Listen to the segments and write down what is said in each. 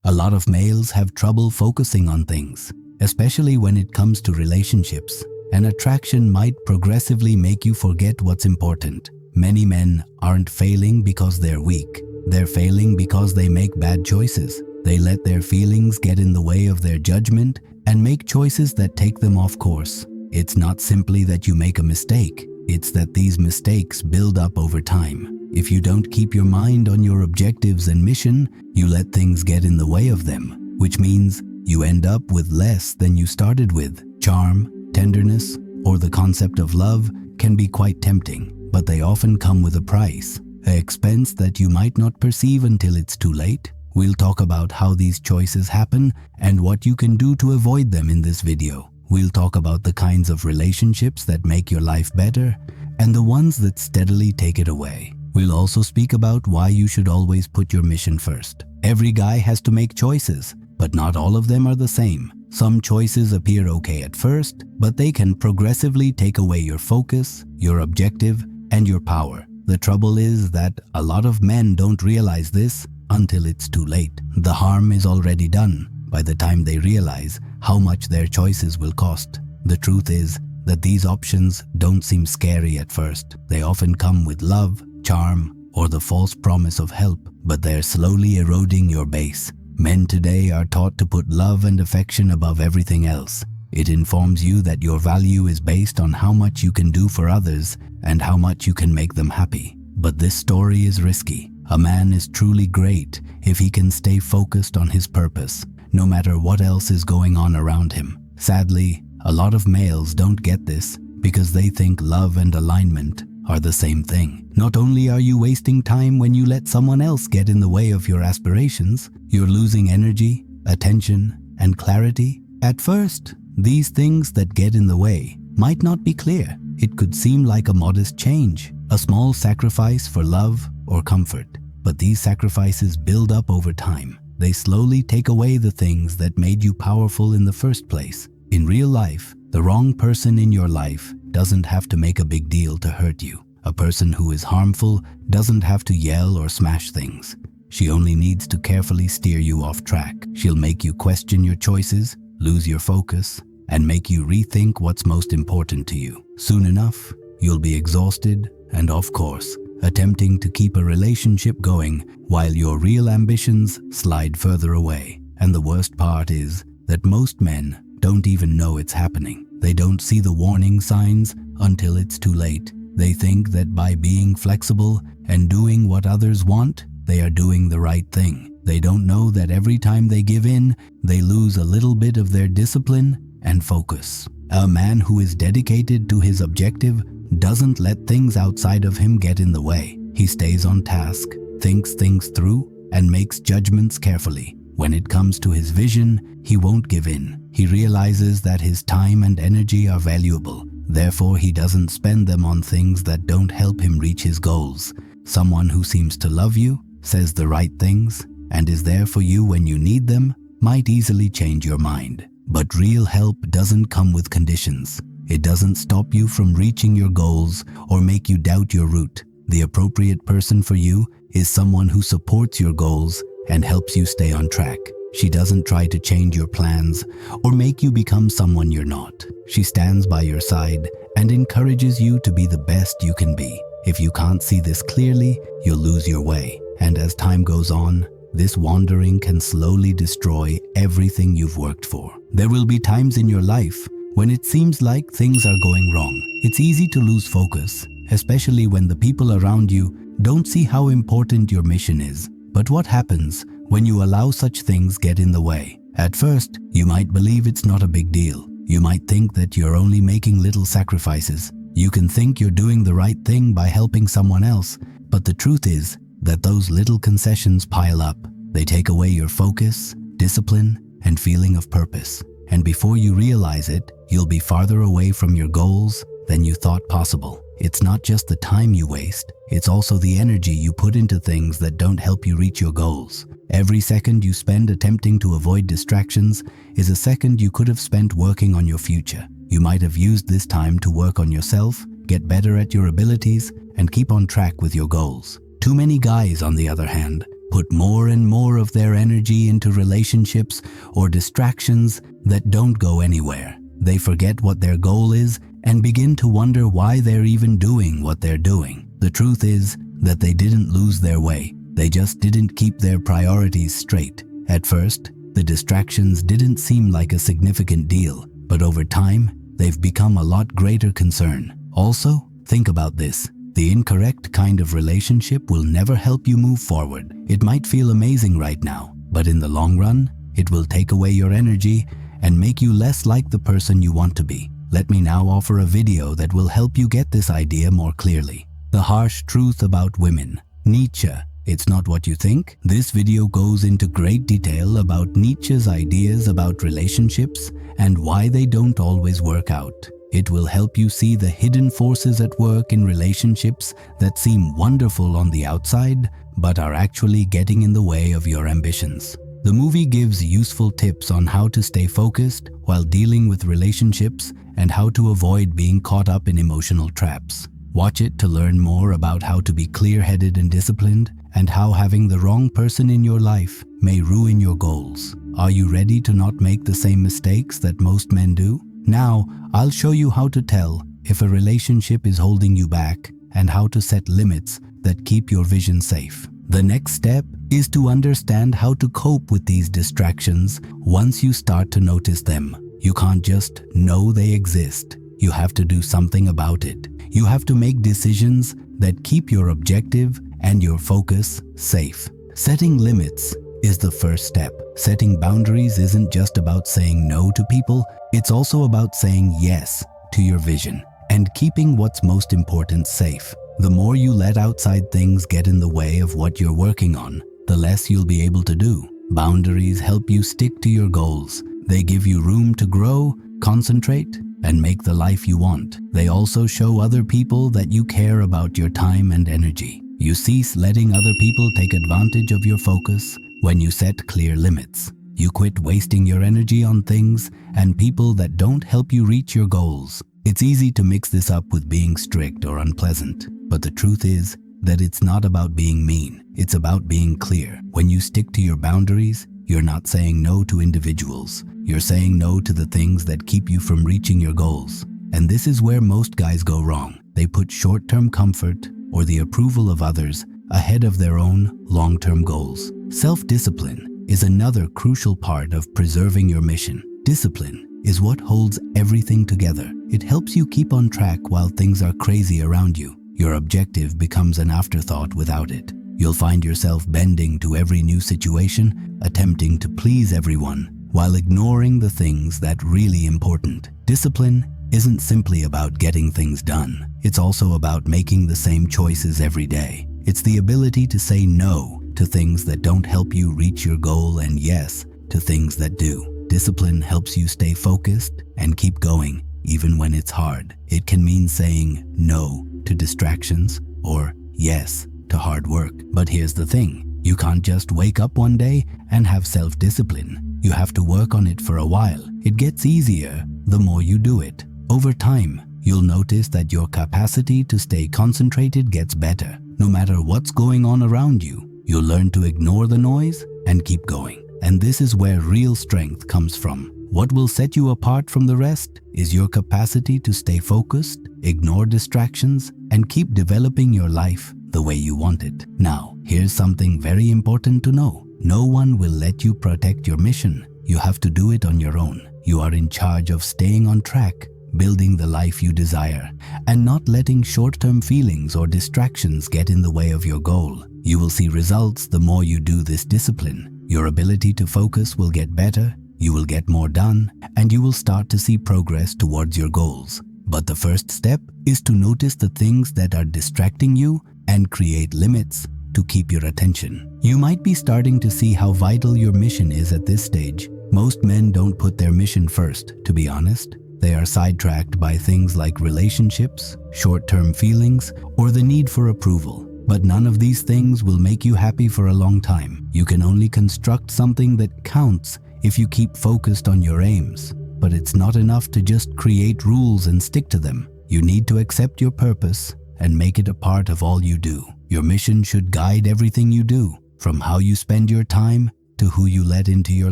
A lot of males have trouble focusing on things, especially when it comes to relationships. An attraction might progressively make you forget what's important. Many men aren't failing because they're weak. They're failing because they make bad choices. They let their feelings get in the way of their judgment and make choices that take them off course. It's not simply that you make a mistake. It's that these mistakes build up over time. If you don't keep your mind on your objectives and mission, you let things get in the way of them, which means you end up with less than you started with. Charm, tenderness, or the concept of love can be quite tempting, but they often come with a price, an expense that you might not perceive until it's too late. We'll talk about how these choices happen and what you can do to avoid them in this video. We'll talk about the kinds of relationships that make your life better and the ones that steadily take it away. We'll also speak about why you should always put your mission first. Every guy has to make choices, but not all of them are the same. Some choices appear okay at first, but they can progressively take away your focus, your objective, and your power. The trouble is that a lot of men don't realize this until it's too late. The harm is already done by the time they realize how much their choices will cost. The truth is that these options don't seem scary at first. They often come with love, charm, or the false promise of help, but they're slowly eroding your base. Men today are taught to put love and affection above everything else. It informs you that your value is based on how much you can do for others and how much you can make them happy. But this story is risky. A man is truly great if he can stay focused on his purpose, no matter what else is going on around him. Sadly, a lot of males don't get this because they think love and alignment are the same thing. Not only are you wasting time when you let someone else get in the way of your aspirations, you're losing energy, attention, and clarity. At first, these things that get in the way might not be clear. It could seem like a modest change, a small sacrifice for love or comfort. But these sacrifices build up over time. They slowly take away the things that made you powerful in the first place. In real life, the wrong person in your life doesn't have to make a big deal to hurt you. A person who is harmful doesn't have to yell or smash things. She only needs to carefully steer you off track. She'll make you question your choices, lose your focus, and make you rethink what's most important to you. Soon enough, you'll be exhausted and off course, attempting to keep a relationship going while your real ambitions slide further away. And the worst part is that most men don't even know it's happening. They don't see the warning signs until it's too late. They think that by being flexible and doing what others want, they are doing the right thing. They don't know that every time they give in, they lose a little bit of their discipline and focus. A man who is dedicated to his objective doesn't let things outside of him get in the way. He stays on task, thinks things through, and makes judgments carefully. When it comes to his vision, he won't give in. He realizes that his time and energy are valuable. Therefore, he doesn't spend them on things that don't help him reach his goals. Someone who seems to love you, says the right things, and is there for you when you need them might easily change your mind. But real help doesn't come with conditions. It doesn't stop you from reaching your goals or make you doubt your route. The appropriate person for you is someone who supports your goals and helps you stay on track. She doesn't try to change your plans or make you become someone you're not. She stands by your side and encourages you to be the best you can be. If you can't see this clearly, you'll lose your way. And as time goes on, this wandering can slowly destroy everything you've worked for. There will be times in your life when it seems like things are going wrong. It's easy to lose focus, especially when the people around you don't see how important your mission is. But what happens when you allow such things get in the way? At first, you might believe it's not a big deal. You might think that you're only making little sacrifices. You can think you're doing the right thing by helping someone else, but the truth is that those little concessions pile up. They take away your focus, discipline, and feeling of purpose. And before you realize it, you'll be farther away from your goals than you thought possible. It's not just the time you waste, it's also the energy you put into things that don't help you reach your goals. Every second you spend attempting to avoid distractions is a second you could have spent working on your future. You might have used this time to work on yourself, get better at your abilities, and keep on track with your goals. Too many guys, on the other hand, put more and more of their energy into relationships or distractions that don't go anywhere. They forget what their goal is and begin to wonder why they're even doing what they're doing. The truth is that they didn't lose their way. They just didn't keep their priorities straight. At first, the distractions didn't seem like a significant deal, but over time, they've become a lot greater concern. Also, think about this. The incorrect kind of relationship will never help you move forward. It might feel amazing right now, but in the long run, it will take away your energy and make you less like the person you want to be. Let me now offer a video that will help you get this idea more clearly. The harsh truth about women. Nietzsche. It's not what you think. This video goes into great detail about Nietzsche's ideas about relationships and why they don't always work out. It will help you see the hidden forces at work in relationships that seem wonderful on the outside, but are actually getting in the way of your ambitions. The movie gives useful tips on how to stay focused while dealing with relationships and how to avoid being caught up in emotional traps. Watch it to learn more about how to be clear-headed and disciplined, and how having the wrong person in your life may ruin your goals. Are you ready to not make the same mistakes that most men do? Now, I'll show you how to tell if a relationship is holding you back and how to set limits that keep your vision safe. The next step is to understand how to cope with these distractions once you start to notice them. You can't just know they exist. You have to do something about it. You have to make decisions that keep your objective and your focus safe. Setting limits is the first step. Setting boundaries isn't just about saying no to people, it's also about saying yes to your vision and keeping what's most important safe. The more you let outside things get in the way of what you're working on, the less you'll be able to do. Boundaries help you stick to your goals. They give you room to grow, concentrate, and make the life you want. They also show other people that you care about your time and energy. You cease letting other people take advantage of your focus when you set clear limits. You quit wasting your energy on things and people that don't help you reach your goals. It's easy to mix this up with being strict or unpleasant, but the truth is that it's not about being mean. It's about being clear. When you stick to your boundaries, you're not saying no to individuals. You're saying no to the things that keep you from reaching your goals. And this is where most guys go wrong. They put short-term comfort or the approval of others ahead of their own long-term goals. Self-discipline is another crucial part of preserving your mission. Discipline is what holds everything together. It helps you keep on track while things are crazy around you. Your objective becomes an afterthought without it. You'll find yourself bending to every new situation, attempting to please everyone, while ignoring the things that are really important. Discipline isn't simply about getting things done. It's also about making the same choices every day. It's the ability to say no to things that don't help you reach your goal and yes to things that do. Discipline helps you stay focused and keep going even when it's hard. It can mean saying no to distractions or yes to hard work. But here's the thing, you can't just wake up one day and have self-discipline. You have to work on it for a while. It gets easier the more you do it. Over time, you'll notice that your capacity to stay concentrated gets better. No matter what's going on around you, you'll learn to ignore the noise and keep going. And this is where real strength comes from. What will set you apart from the rest is your capacity to stay focused, ignore distractions, and keep developing your life the way you want it. Now, here's something very important to know. No one will let you protect your mission. You have to do it on your own. You are in charge of staying on track, building the life you desire, and not letting short-term feelings or distractions get in the way of your goal. You will see results the more you do this discipline. Your ability to focus will get better, you will get more done, and you will start to see progress towards your goals. But the first step is to notice the things that are distracting you and create limits to keep your attention. You might be starting to see how vital your mission is at this stage. Most men don't put their mission first, to be honest. They are sidetracked by things like relationships, short-term feelings, or the need for approval. But none of these things will make you happy for a long time. You can only construct something that counts if you keep focused on your aims. But it's not enough to just create rules and stick to them. You need to accept your purpose and make it a part of all you do. Your mission should guide everything you do. from how you spend your time to who you let into your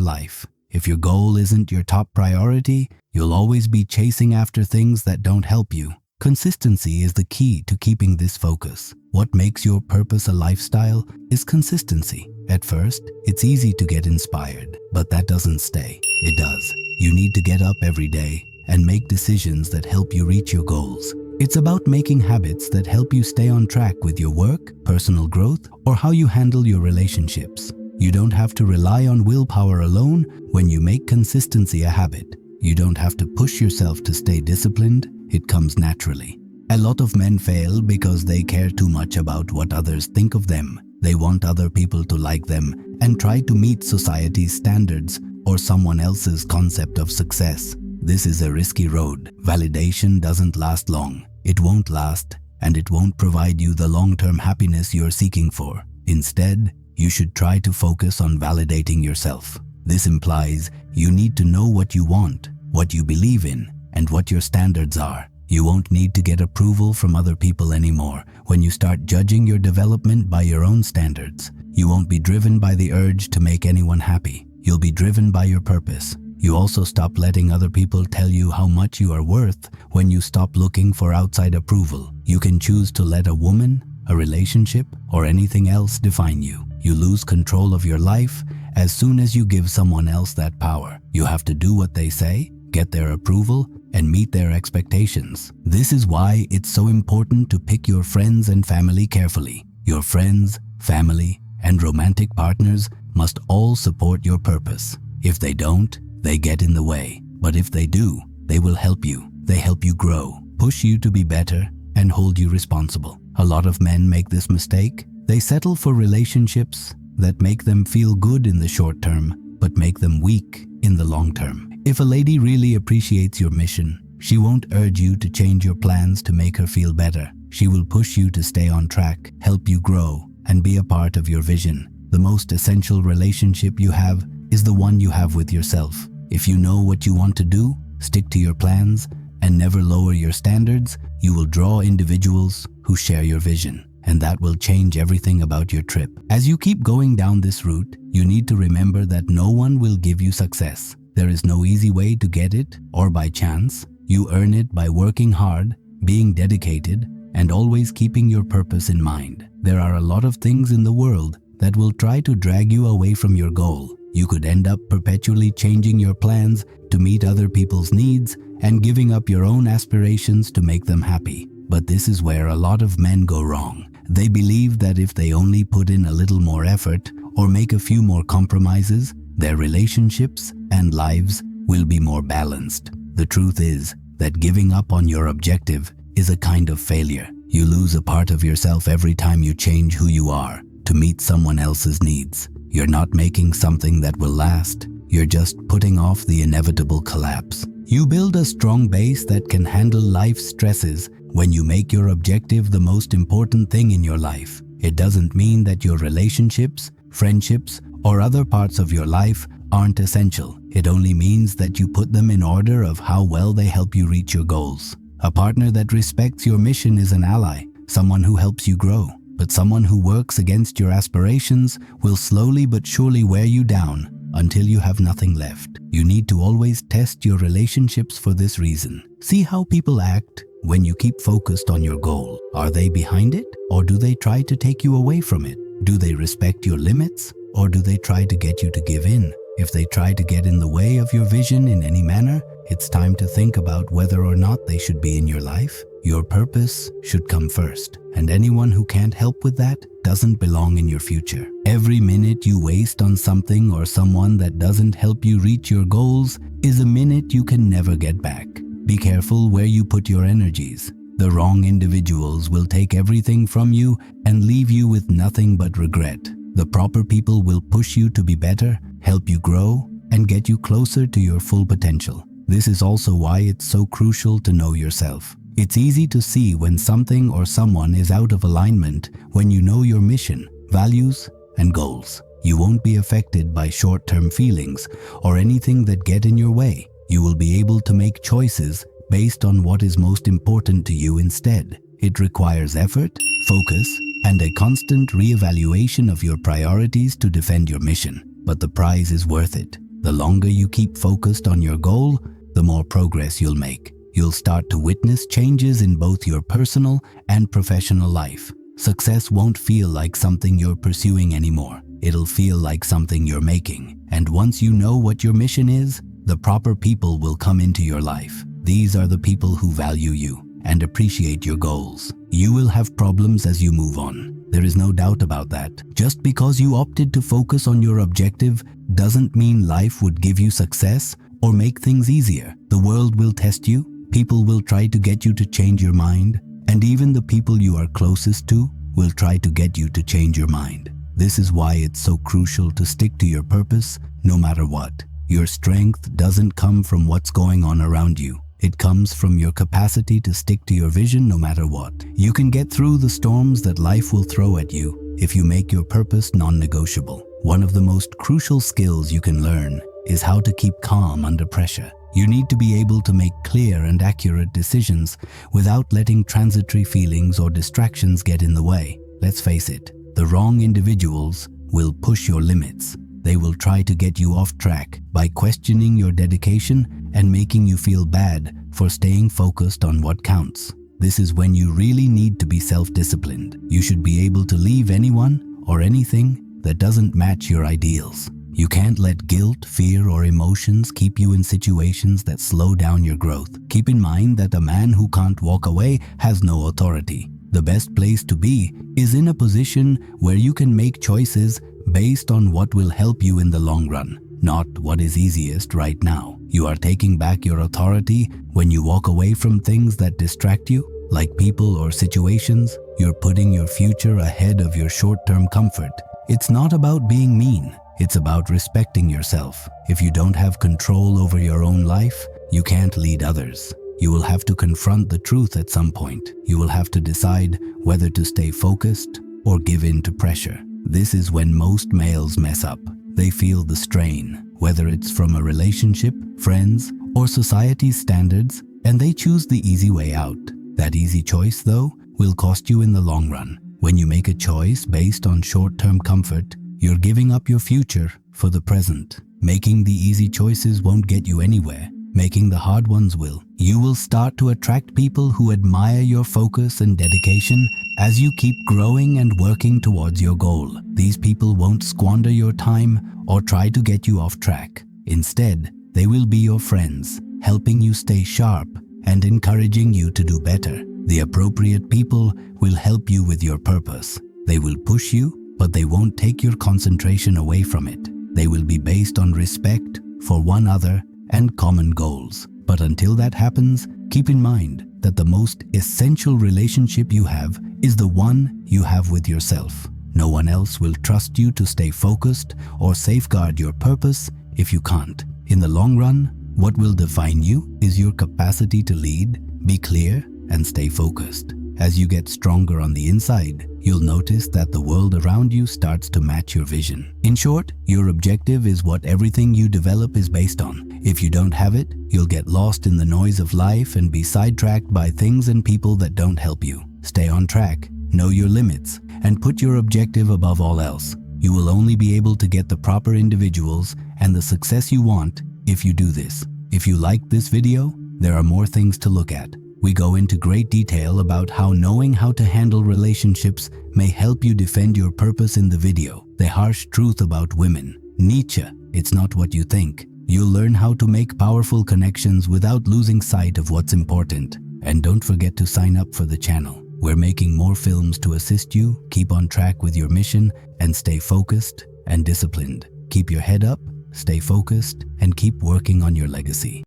life. If your goal isn't your top priority, you'll always be chasing after things that don't help you. Consistency is the key to keeping this focus. What makes your purpose a lifestyle is consistency. At first, it's easy to get inspired, but that doesn't stay. It does. You need to get up every day and make decisions that help you reach your goals. It's about making habits that help you stay on track with your work, personal growth, or how you handle your relationships. You don't have to rely on willpower alone when you make consistency a habit. You don't have to push yourself to stay disciplined. It comes naturally. A lot of men fail because they care too much about what others think of them. They want other people to like them and try to meet society's standards or someone else's concept of success. This is a risky road. Validation doesn't last long. It won't last, and it won't provide you the long-term happiness you're seeking for. Instead, you should try to focus on validating yourself. This implies you need to know what you want, what you believe in, and what your standards are. You won't need to get approval from other people anymore when you start judging your development by your own standards. You won't be driven by the urge to make anyone happy. You'll be driven by your purpose. You also stop letting other people tell you how much you are worth when you stop looking for outside approval. You can choose to let a woman, a relationship, or anything else define you. You lose control of your life as soon as you give someone else that power. You have to do what they say, get their approval, and meet their expectations. This is why it's so important to pick your friends and family carefully. Your friends, family, and romantic partners must all support your purpose. If they don't, they get in the way. But if they do, they will help you. They help you grow, push you to be better, and hold you responsible. A lot of men make this mistake. They settle for relationships that make them feel good in the short term, but make them weak in the long term. If a lady really appreciates your mission, she won't urge you to change your plans to make her feel better. She will push you to stay on track, help you grow, and be a part of your vision. The most essential relationship you have is the one you have with yourself. If you know what you want to do, stick to your plans, and never lower your standards, you will draw individuals who share your vision, and that will change everything about your trip. As you keep going down this route, you need to remember that no one will give you success. There is no easy way to get it or by chance. You earn it by working hard, being dedicated, and always keeping your purpose in mind. There are a lot of things in the world that will try to drag you away from your goal. You could end up perpetually changing your plans to meet other people's needs and giving up your own aspirations to make them happy. But this is where a lot of men go wrong. They believe that if they only put in a little more effort or make a few more compromises, their relationships and lives will be more balanced. The truth is that giving up on your objective is a kind of failure. You lose a part of yourself every time you change who you are to meet someone else's needs. You're not making something that will last. You're just putting off the inevitable collapse. You build a strong base that can handle life's stresses when you make your objective the most important thing in your life. It doesn't mean that your relationships, friendships, or other parts of your life aren't essential. It only means that you put them in order of how well they help you reach your goals. A partner that respects your mission is an ally, someone who helps you grow. But someone who works against your aspirations will slowly but surely wear you down until you have nothing left. You need to always test your relationships for this reason. See how people act when you keep focused on your goal. Are they behind it, or do they try to take you away from it? Do they respect your limits, or do they try to get you to give in? If they try to get in the way of your vision in any manner, it's time to think about whether or not they should be in your life. Your purpose should come first, and anyone who can't help with that doesn't belong in your future. Every minute you waste on something or someone that doesn't help you reach your goals is a minute you can never get back. Be careful where you put your energies. The wrong individuals will take everything from you and leave you with nothing but regret. The proper people will push you to be better, help you grow, and get you closer to your full potential. This is also why it's so crucial to know yourself. It's easy to see when something or someone is out of alignment when you know your mission, values, and goals. You won't be affected by short-term feelings or anything that get in your way. You will be able to make choices based on what is most important to you instead. It requires effort, focus, and a constant reevaluation of your priorities to defend your mission. But the prize is worth it. The longer you keep focused on your goal, the more progress you'll make. You'll start to witness changes in both your personal and professional life. Success won't feel like something you're pursuing anymore. It'll feel like something you're making. And once you know what your mission is, the proper people will come into your life. These are the people who value you and appreciate your goals. You will have problems as you move on. There is no doubt about that. Just because you opted to focus on your objective doesn't mean life would give you success or make things easier. The world will test you. People will try to get you to change your mind. And even the people you are closest to will try to get you to change your mind. This is why it's so crucial to stick to your purpose no matter what. Your strength doesn't come from what's going on around you. It comes from your capacity to stick to your vision no matter what. You can get through the storms that life will throw at you if you make your purpose non-negotiable. One of the most crucial skills you can learn is how to keep calm under pressure. You need to be able to make clear and accurate decisions without letting transitory feelings or distractions get in the way. Let's face it, the wrong individuals will push your limits. They will try to get you off track by questioning your dedication and making you feel bad for staying focused on what counts. This is when you really need to be self-disciplined. You should be able to leave anyone or anything that doesn't match your ideals. You can't let guilt, fear, or emotions keep you in situations that slow down your growth. Keep in mind that a man who can't walk away has no authority. The best place to be is in a position where you can make choices based on what will help you in the long run, not what is easiest right now. You are taking back your authority when you walk away from things that distract you, like people or situations. You're putting your future ahead of your short-term comfort. It's not about being mean. It's about respecting yourself. If you don't have control over your own life, you can't lead others. You will have to confront the truth at some point. You will have to decide whether to stay focused or give in to pressure. This is when most males mess up. They feel the strain, whether it's from a relationship, friends, or society's standards, and they choose the easy way out. That easy choice, though, will cost you in the long run. When you make a choice based on short-term comfort, you're giving up your future for the present. Making the easy choices won't get you anywhere. Making the hard ones will. You will start to attract people who admire your focus and dedication as you keep growing and working towards your goal. These people won't squander your time or try to get you off track. Instead, they will be your friends, helping you stay sharp and encouraging you to do better. The appropriate people will help you with your purpose. They will push you, but they won't take your concentration away from it. They will be based on respect for one another and common goals. But until that happens, keep in mind that the most essential relationship you have is the one you have with yourself. No one else will trust you to stay focused or safeguard your purpose if you can't. In the long run, what will define you is your capacity to lead, be clear, and stay focused. As you get stronger on the inside, you'll notice that the world around you starts to match your vision. In short, your objective is what everything you develop is based on. If you don't have it, you'll get lost in the noise of life and be sidetracked by things and people that don't help you. Stay on track, know your limits, and put your objective above all else. You will only be able to get the proper individuals and the success you want if you do this. If you liked this video, there are more things to look at. We go into great detail about how knowing how to handle relationships may help you defend your purpose in the video. The harsh truth about women. Nietzsche, it's not what you think. You'll learn how to make powerful connections without losing sight of what's important. And don't forget to sign up for the channel. We're making more films to assist you, keep on track with your mission, and stay focused and disciplined. Keep your head up, stay focused, and keep working on your legacy.